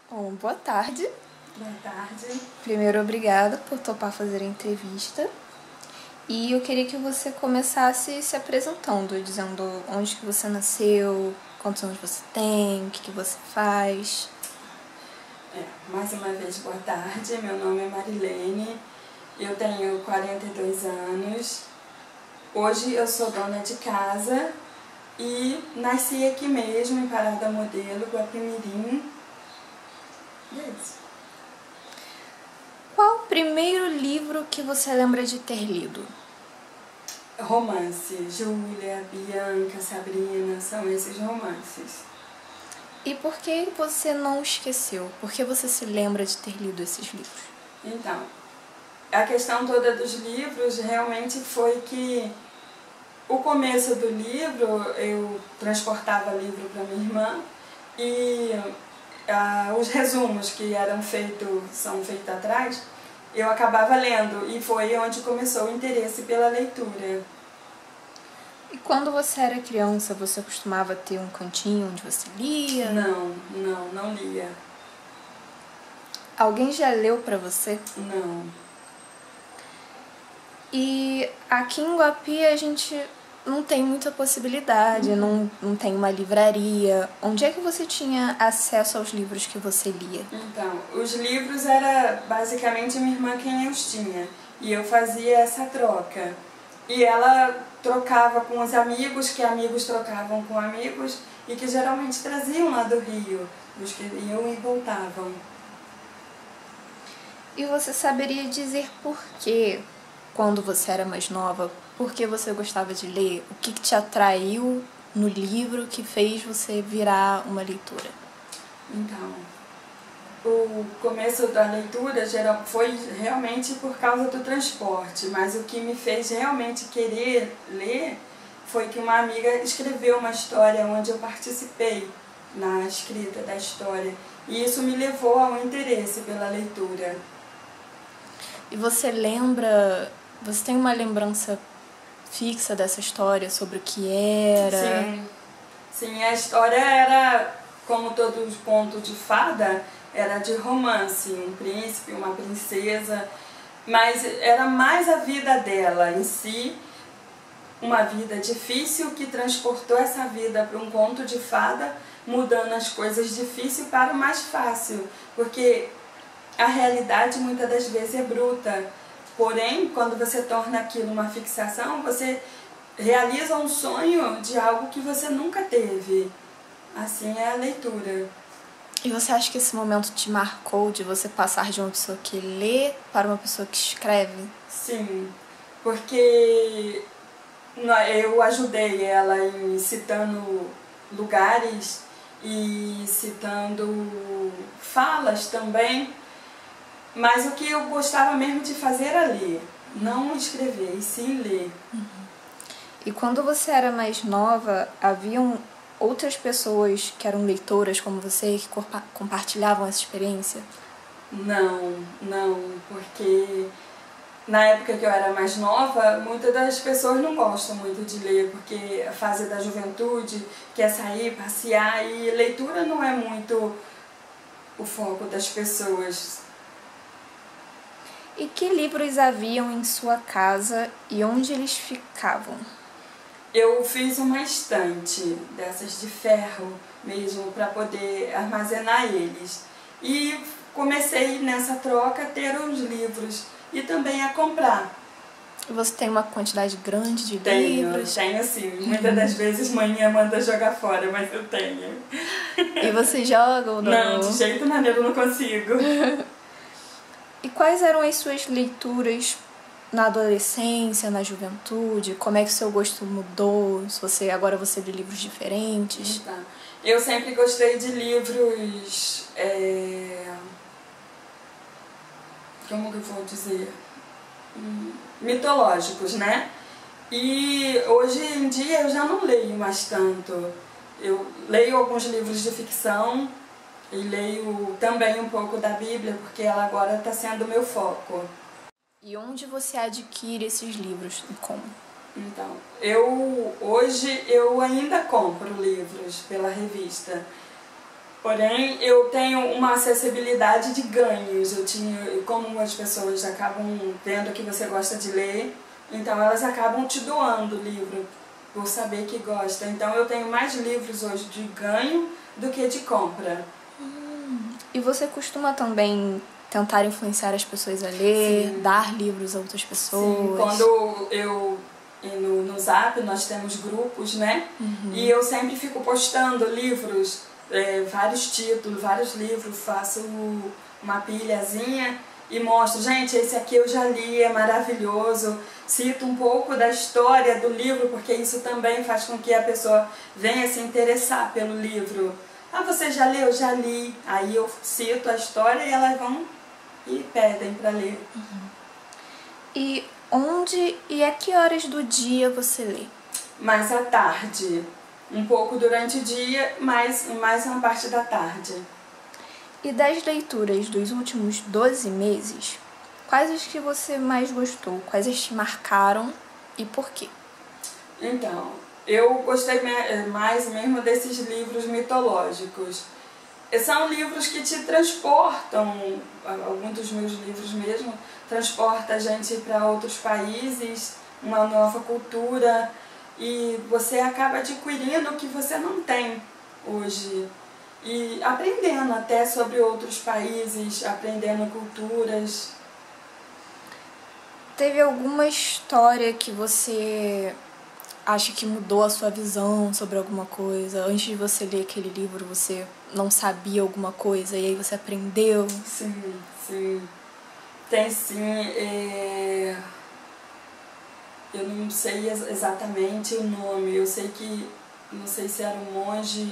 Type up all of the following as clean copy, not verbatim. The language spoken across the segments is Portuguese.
Bom, boa tarde. Boa tarde. Primeiro, obrigada por topar fazer a entrevista. E eu queria que você começasse se apresentando, dizendo onde que você nasceu, quantos anos você tem, o que você faz. Mais uma vez, boa tarde. Meu nome é Marilene, eu tenho 42 anos. Hoje eu sou dona de casa e nasci aqui mesmo, em Parada Modelo, Guapimirim. E é isso. Qual o primeiro livro que você lembra de ter lido? Romance. Júlia, Bianca, Sabrina, são esses romances. E por que você não esqueceu? Por que você se lembra de ter lido esses livros? Então, a questão toda dos livros realmente foi que o começo do livro, eu transportava livro para minha irmã e os resumos que são feitos atrás, eu acabava lendo e foi onde começou o interesse pela leitura. E quando você era criança, você costumava ter um cantinho onde você lia? Não lia. Alguém já leu para você? Não. E aqui em Guapi a gente não tem muita possibilidade, não tem uma livraria. Onde é que você tinha acesso aos livros que você lia? Então, os livros era basicamente minha irmã quem os tinha. E eu fazia essa troca. E ela trocava com os amigos, que amigos trocavam com amigos, e que geralmente traziam lá do Rio, os que iam e voltavam. E você saberia dizer por que, quando você era mais nova, por que você gostava de ler? O que te atraiu no livro que fez você virar uma leitora? Então, o começo da leitura foi realmente por causa do transporte, mas o que me fez realmente querer ler foi que uma amiga escreveu uma história onde eu participei na escrita da história, e isso me levou ao interesse pela leitura. E você tem uma lembrança fixa dessa história, sobre o que era? Sim, a história era, como todos os contos de fada, era de romance, um príncipe, uma princesa, mas era mais a vida dela em si, uma vida difícil que transportou essa vida para um conto de fada, mudando as coisas difíceis para o mais fácil, porque a realidade muitas das vezes é bruta, porém, quando você torna aquilo uma fixação, você realiza um sonho de algo que você nunca teve. Assim é a leitura. E você acha que esse momento te marcou, de você passar de uma pessoa que lê para uma pessoa que escreve? Sim, porque eu ajudei ela em citando lugares e citando falas também, mas o que eu gostava mesmo de fazer era ler, não escrever, e sim ler. E quando você era mais nova, haviam outras pessoas que eram leitoras como você, que compartilhavam essa experiência? Não, porque na época que eu era mais nova, muitas das pessoas não gostam muito de ler, porque a fase da juventude quer sair, passear, e leitura não é muito o foco das pessoas. E que livros haviam em sua casa e onde eles ficavam? Eu fiz uma estante dessas de ferro mesmo para poder armazenar eles. E comecei nessa troca a ter os livros e também a comprar. Você tem uma quantidade grande de livros? Tenho sim. Muitas das vezes manhã manda jogar fora, mas eu tenho. E você joga ou não? Não, de jeito nenhum eu não consigo. E quais eram as suas leituras na adolescência, na juventude? Como é que o seu gosto mudou? Agora você lê livros diferentes? Tá. Eu sempre gostei de livros... como que eu vou dizer? Mitológicos, né? E hoje em dia eu já não leio mais tanto. Eu leio alguns livros de ficção e leio também um pouco da Bíblia, porque ela agora está sendo o meu foco. E onde você adquire esses livros e como? Então, hoje eu ainda compro livros pela revista. Porém, eu tenho uma acessibilidade de ganhos. Como as pessoas acabam vendo que você gosta de ler, então elas acabam te doando o livro, por saber que gosta. Então eu tenho mais livros hoje de ganho do que de compra. E você costuma também tentar influenciar as pessoas a ler, Sim. dar livros a outras pessoas? Sim, quando eu... No Zap nós temos grupos, né? E eu sempre fico postando livros, vários títulos, vários livros, faço uma pilhazinha e mostro, gente, esse aqui eu já li, é maravilhoso. Cito um pouco da história do livro, porque isso também faz com que a pessoa venha se interessar pelo livro. Ah, você já leu? Já li. Aí eu cito a história e elas vão e pedem para ler. E onde e a que horas do dia você lê? Mais à tarde. Um pouco durante o dia, mais na parte da tarde. E das leituras dos últimos 12 meses, quais as que você mais gostou? Quais as te marcaram e por quê? Então, eu gostei mais mesmo desses livros mitológicos. São livros que te transportam, alguns dos meus livros mesmo, transporta a gente para outros países, uma nova cultura, e você acaba adquirindo o que você não tem hoje. E aprendendo até sobre outros países, aprendendo culturas. Teve alguma história que você acha que mudou a sua visão sobre alguma coisa? Antes de você ler aquele livro, você não sabia alguma coisa e aí você aprendeu? Sim, sim. Tem sim. Eu não sei exatamente o nome. Eu sei que, não sei se era um monge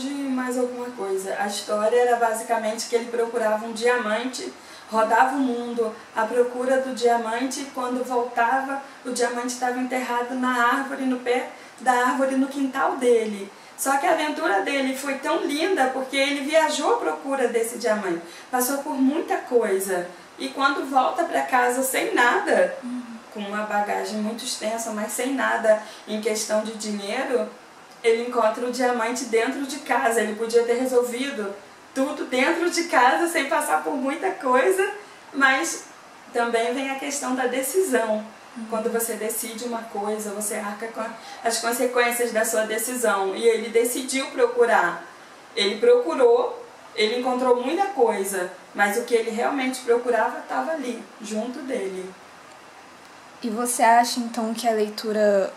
e mais alguma coisa. A história era basicamente que ele procurava um diamante, rodava o mundo à procura do diamante, e quando voltava, o diamante estava enterrado na árvore, no pé da árvore, no quintal dele. Só que a aventura dele foi tão linda porque ele viajou à procura desse diamante, passou por muita coisa, e quando volta para casa sem nada, com uma bagagem muito extensa, mas sem nada em questão de dinheiro, ele encontra o diamante dentro de casa. Ele podia ter resolvido tudo dentro de casa, sem passar por muita coisa, mas também vem a questão da decisão. Quando você decide uma coisa, você arca com as consequências da sua decisão. E ele decidiu procurar. Ele procurou, ele encontrou muita coisa, mas o que ele realmente procurava estava ali, junto dele. E você acha então que a leitura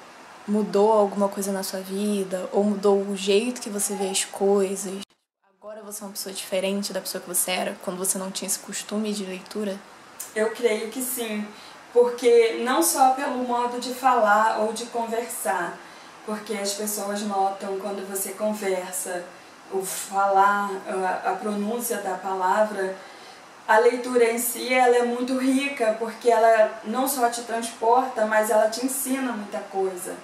mudou alguma coisa na sua vida? Ou mudou o jeito que você vê as coisas? Agora você é uma pessoa diferente da pessoa que você era, quando você não tinha esse costume de leitura? Eu creio que sim, porque não só pelo modo de falar ou de conversar, porque as pessoas notam quando você conversa, o falar, a pronúncia da palavra. A leitura em si, ela é muito rica, porque ela não só te transporta, mas ela te ensina muita coisa.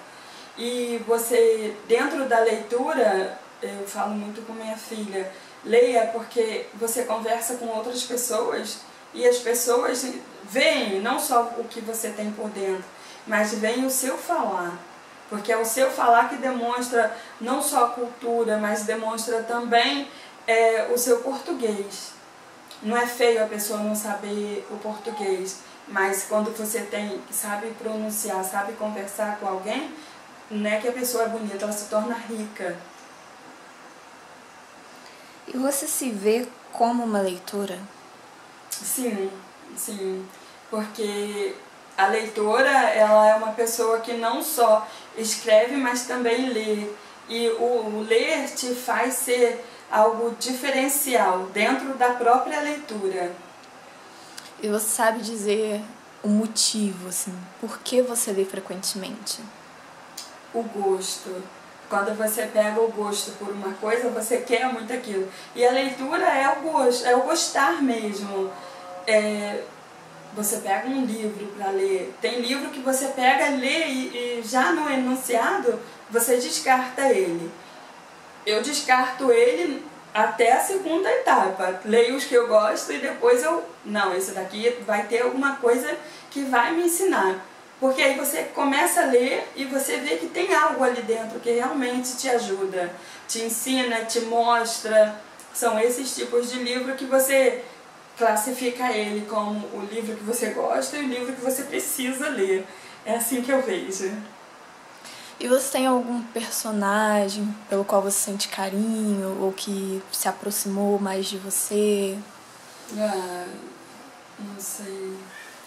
E você, dentro da leitura, eu falo muito com minha filha, leia porque você conversa com outras pessoas e as pessoas veem não só o que você tem por dentro, mas veem o seu falar. Porque é o seu falar que demonstra não só a cultura, mas demonstra também o seu português. Não é feio a pessoa não saber o português, mas quando você sabe pronunciar, sabe conversar com alguém, não é que a pessoa é bonita, ela se torna rica. E você se vê como uma leitora? Sim, sim, porque a leitora, ela é uma pessoa que não só escreve, mas também lê. E o ler te faz ser algo diferencial dentro da própria leitura. E você sabe dizer o motivo, assim, por que você lê frequentemente? O gosto. Quando você pega o gosto por uma coisa, você quer muito aquilo. E a leitura é o gosto, é o gostar mesmo. Você pega um livro para ler. Tem livro que você pega, lê e já no enunciado você descarta ele. Eu descarto ele até a segunda etapa. Leio os que eu gosto e depois não, esse daqui vai ter alguma coisa que vai me ensinar. Porque aí você começa a ler e você vê que tem algo ali dentro que realmente te ajuda, te ensina, te mostra. São esses tipos de livro que você classifica ele como o livro que você gosta e o livro que você precisa ler. É assim que eu vejo. E você tem algum personagem pelo qual você sente carinho ou que se aproximou mais de você? Ah, não sei.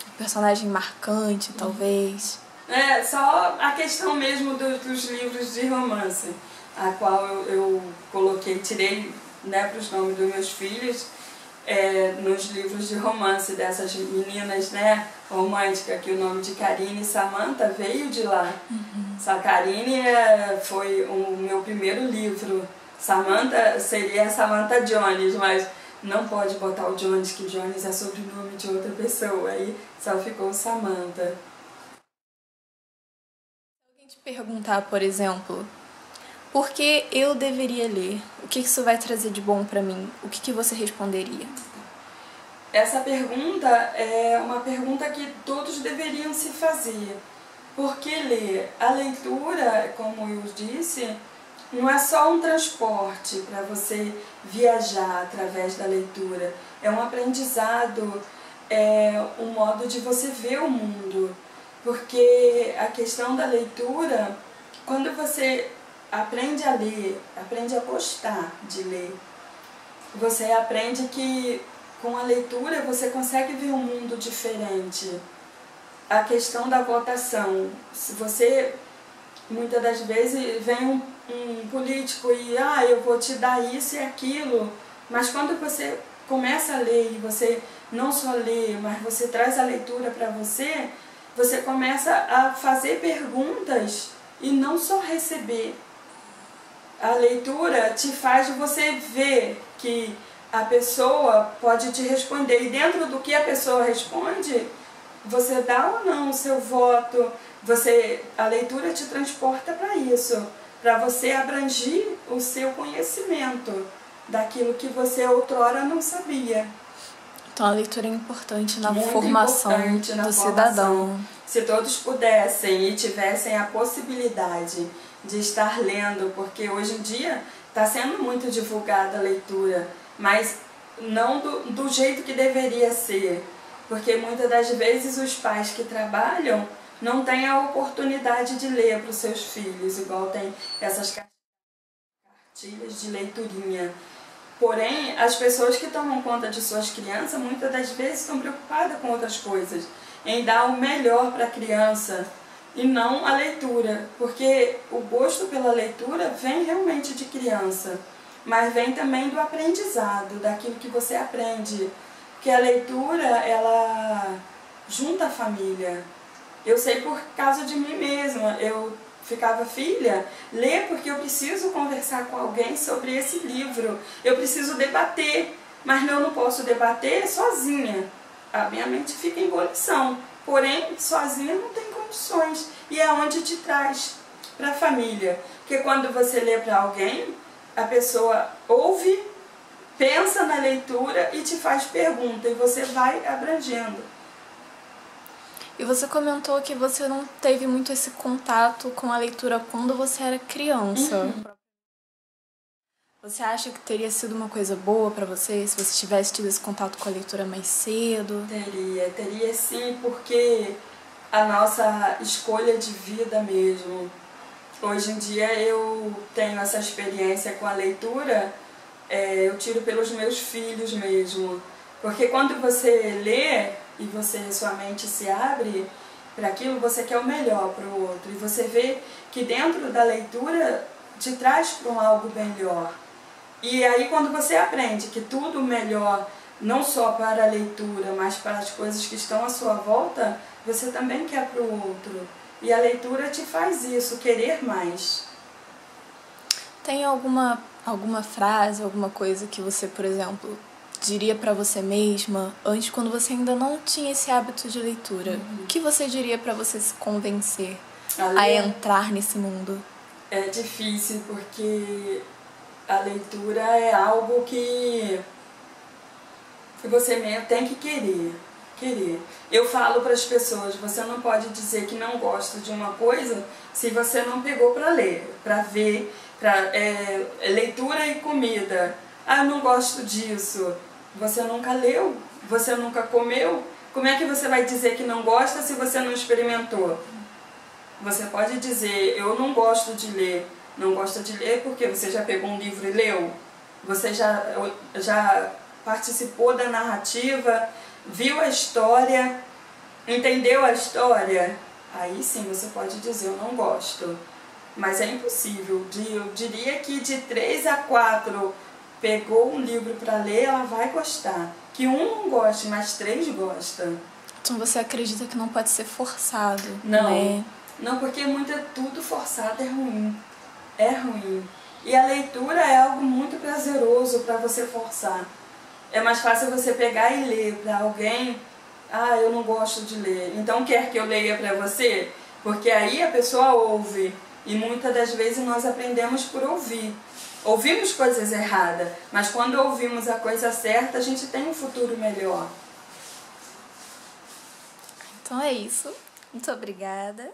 Um personagem marcante, talvez? É, só a questão mesmo dos livros de romance, a qual eu coloquei, tirei, né, para os nomes dos meus filhos, nos livros de romance dessas meninas, né, românticas, que o nome de Karine e Samantha veio de lá. A Karine foi o meu primeiro livro. Samantha seria Samantha Jones, mas não pode botar o Jones, que Jones é sobrenome de outra pessoa, aí só ficou Samantha. Se alguém te perguntar, por exemplo, por que eu deveria ler? O que isso vai trazer de bom pra mim? O que você responderia? Essa pergunta é uma pergunta que todos deveriam se fazer. Por que ler? A leitura, como eu disse, não é só um transporte para você viajar através da leitura. É um aprendizado, é um modo de você ver o mundo. Porque a questão da leitura, quando você aprende a ler, aprende a gostar de ler, você aprende que com a leitura você consegue ver um mundo diferente. A questão da votação, se você, muitas das vezes, vem um político e eu vou te dar isso e aquilo, mas quando você começa a ler e você não só lê, mas você traz a leitura para você, você começa a fazer perguntas e não só receber. A leitura te faz você ver que a pessoa pode te responder, e dentro do que a pessoa responde, você dá ou não o seu voto. A leitura te transporta para isso, para você abranger o seu conhecimento daquilo que você outrora não sabia. Então a leitura é importante na Muito formação importante na do formação. Cidadão. Se todos pudessem e tivessem a possibilidade de estar lendo, porque hoje em dia está sendo muito divulgada a leitura, mas não do jeito que deveria ser, porque muitas das vezes os pais que trabalham não têm a oportunidade de ler para os seus filhos, igual tem essas cartilhas de leiturinha. Porém, as pessoas que tomam conta de suas crianças, muitas das vezes estão preocupadas com outras coisas, em dar o melhor para a criança e não a leitura, porque o gosto pela leitura vem realmente de criança, mas vem também do aprendizado, daquilo que você aprende, porque a leitura, ela junta a família. Eu sei por causa de mim mesma, eu ficava, filha, lê porque eu preciso conversar com alguém sobre esse livro, eu preciso debater, mas eu não posso debater sozinha, a minha mente fica em ebulição, porém sozinha não tem condições, e é onde te traz para a família, porque quando você lê para alguém, a pessoa ouve, pensa na leitura e te faz pergunta, e você vai abrangendo. E você comentou que você não teve muito esse contato com a leitura quando você era criança. Você acha que teria sido uma coisa boa para você se você tivesse tido esse contato com a leitura mais cedo? Teria sim, porque a nossa escolha de vida mesmo. Hoje em dia eu tenho essa experiência com a leitura, eu tiro pelos meus filhos mesmo. Porque quando você lê e sua mente se abre para aquilo, você quer o melhor para o outro. E você vê que dentro da leitura te traz para algo melhor. E aí quando você aprende que tudo melhor, não só para a leitura, mas para as coisas que estão à sua volta, você também quer para o outro. E a leitura te faz isso, querer mais. Tem alguma frase, alguma coisa que você, por exemplo, diria para você mesma antes, quando você ainda não tinha esse hábito de leitura? O que você diria para você se convencer a entrar nesse mundo? É difícil, porque a leitura é algo que você mesmo tem que querer. querer. Eu falo para as pessoas, você não pode dizer que não gosta de uma coisa se você não pegou para ler, para ver, leitura e comida. Ah, eu não gosto disso. Você nunca leu? Você nunca comeu? Como é que você vai dizer que não gosta se você não experimentou? Você pode dizer, eu não gosto de ler. Não gosta de ler porque você já pegou um livro e leu? Você já participou da narrativa, viu a história, entendeu a história? Aí sim você pode dizer, eu não gosto. Mas é impossível. Eu diria que de 3 a 4 pegou um livro para ler, ela vai gostar. Que um não goste, mas 3 gostam. Então você acredita que não pode ser forçado, Não, né? não, porque tudo forçado é ruim. É ruim. E a leitura é algo muito prazeroso para você forçar. É mais fácil você pegar e ler para alguém. Ah, eu não gosto de ler, então quer que eu leia para você? Porque aí a pessoa ouve. E muitas das vezes nós aprendemos por ouvir. Ouvimos coisas erradas, mas quando ouvimos a coisa certa, a gente tem um futuro melhor. Então é isso. Muito obrigada.